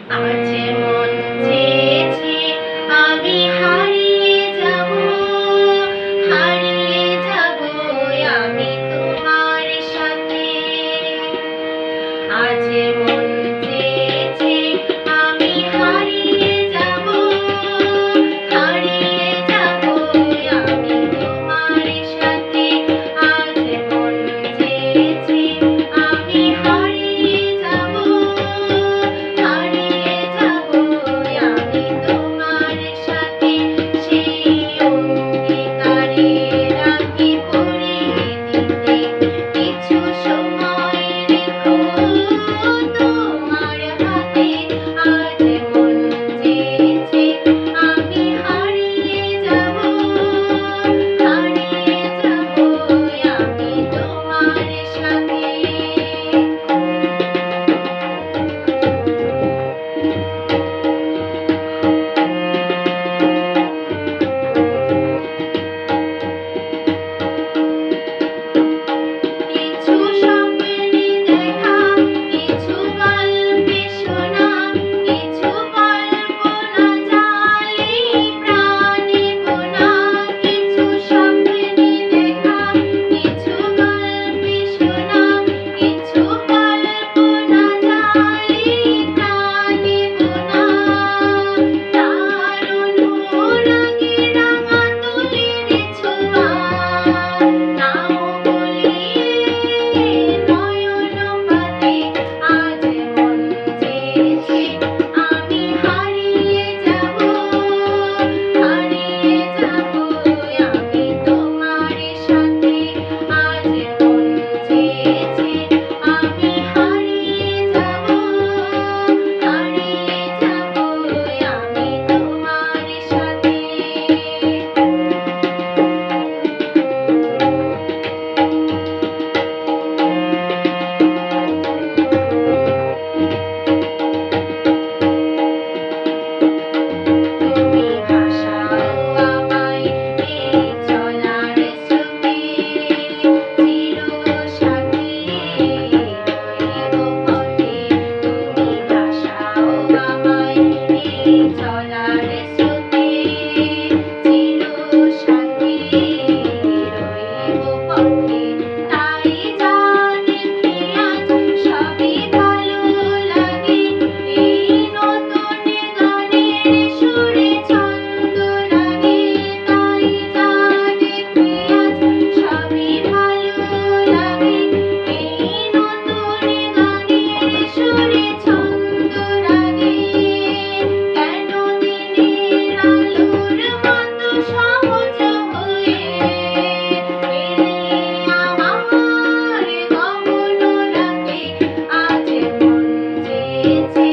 আজ মন চেয়েছে আমি হারিয়ে যাব, হারিয়ে যাব আমি তোমার সাথে। আজ মন চেয়েছে আমি হারিয়ে যাব, হারিয়ে যাব আমি তোমার সাথে। আজ মন চেয়েছে আমি হারিয়ে যাব, হারিয়ে যাব আমি তোমার সাথে। সেই অঙ্গীকারে রাখি পরিয়ে দিতে কিছু সময় রেখো তোমার হাতে। আজ মন চেয়েছে আমি হারিয়ে যাব, হারিয়ে যাব আমি তোমার সাথে। কিছু স্বপ্নে দেখা, কিছু গল্পে শোনা, কিছু কল্পনা জালে প্রাণে বোনা। কিছু স্বপ্নে দেখা, কিছু গল্পে শোনা, কিছু কল্পনা জালে প্রাণে বোনা। তার অনুরাগে রাঙা তুলির ছোঁয়া, নাও বলিয়ে নয়ন পাতে। আজ মন চেয়েছে আমি হারিয়ে যাব, হারিয়ে যাব আমি তোমার সাথে। আজ মন চেয়েছে আমি হারিয়ে যাব, হারিয়ে যাব আমি তোমার সাথে। তুমি ভাসাও আমায় এই চলার স্রোতে, চিরসাথী রইব পথে। তুমি ভাসাও আমায় এই চলার স্রোতে, চিরসাথী রইব পথে। তাই যা দেখি আজ সবই ভালো লাগে, এই নতুন গানের সুরে ছন্দ লাগে। তাই যা দেখি আজ সবই ভালো লাগে, এই নতুন গানের সুরে ছন্দ লাগে। কেন দিনের আলোর মতো সহজ হয়ে এলে আমার গহন রাতে। আজ মন চেয়েছে